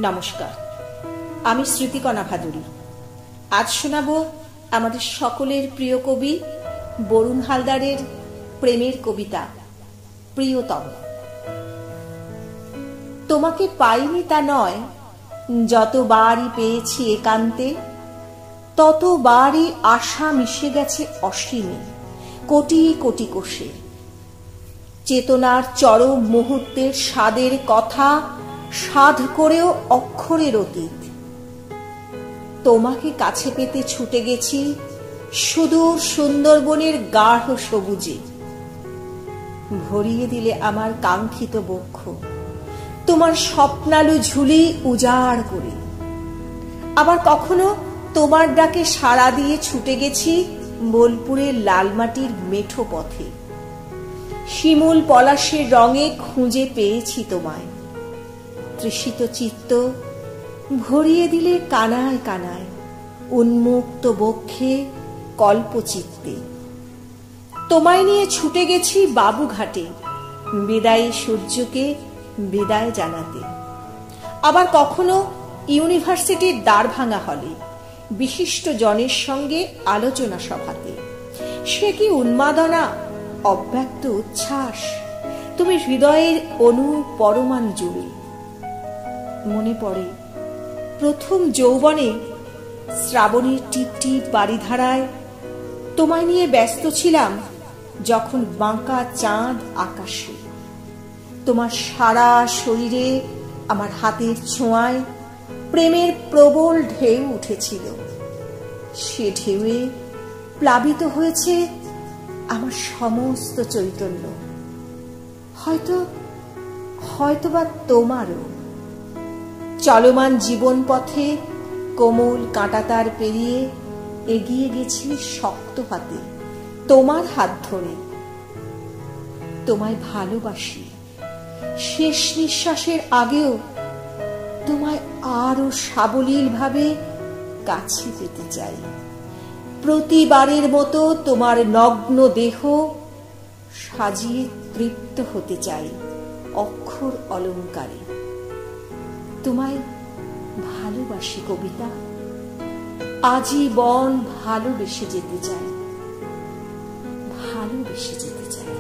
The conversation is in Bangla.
নমস্কার, আমি স্মৃতিকণা ভাদুরী। আজ শোনাব আমাদের সকলের প্রিয় কবি বরুণ হালদারের প্রেমের কবিতা প্রিয়তম। তোমাকে পাইনি তা নয়, যতবারই পেয়েছি একান্তে, ততবারই আশা মিশে গেছে অসীমে কোটি কোটি কোষে। চেতনার চরম মুহূর্তের স্বাদের কথা সাধ করেও অক্ষরের অতীত। তোমাকে কাছে পেতে ছুটে গেছি সুদূর সুন্দরবনের গাঢ় সবুজে। ভরিয়ে দিলে আমার কাঙ্ক্ষিত বক্ষ তোমার স্বপ্নালু ঝুলি উজাড় করে। আবার কখনো তোমার ডাকে সাড়া দিয়ে ছুটে গেছি বোলপুরের লালমাটির মেঠো পথে। শিমুল পলাশের রঙে খুঁজে পেয়েছি তোমায়। তৃষিত চিত্ত ভরিয়ে দিলে কানায় কানায় উন্মুক্ত বক্ষে কল্পচিত্তে। তোমায় নিয়ে ছুটে গেছি বাবুঘাটে বিদায়ী সূর্যকে বিদায় জানাতে। আবার কখনো ইউনিভার্সিটির দ্বারভাঙা হলে বিশিষ্ট জনের সঙ্গে আলোচনা সভাতে। সে কি উন্মাদনা, অব্যক্ত উচ্ছ্বাস তুমি হৃদয়ের অনু পরমাণু জুড়ে। মনে পড়ে প্রথম যৌবনে শ্রাবণীর টিপটিপ বাড়িধারায় তোমায় নিয়ে ব্যস্ত ছিলাম, যখন বাঁকা চাঁদ আকাশে। তোমার সারা শরীরে আমার হাতের ছোঁয়ায় প্রেমের প্রবল ঢেউ উঠেছিল। সে ঢেউয়ে প্লাবিত হয়েছে আমার সমস্ত চৈতন্য। হয়তোবা তোমারও। চলমান জীবন পথে কোমল কাঁটাতার পেরিয়ে এগিয়ে গেছি শক্ত হাতে তোমার হাত ধরে। তোমায় ভালোবাসি, শেষ নিঃশ্বাসের আগেও তোমায় আরো সাবলীল ভাবে কাছে পেতে চাই। প্রতিবারের মতো তোমার নগ্ন দেহ সাজিয়ে তৃপ্ত হতে চাই অক্ষর অলঙ্কারে। তোমায় ভালোবাসি কবিতা, আজীবন ভালোবেসে যেতে চাই, ভালোবেসে যেতে চাই।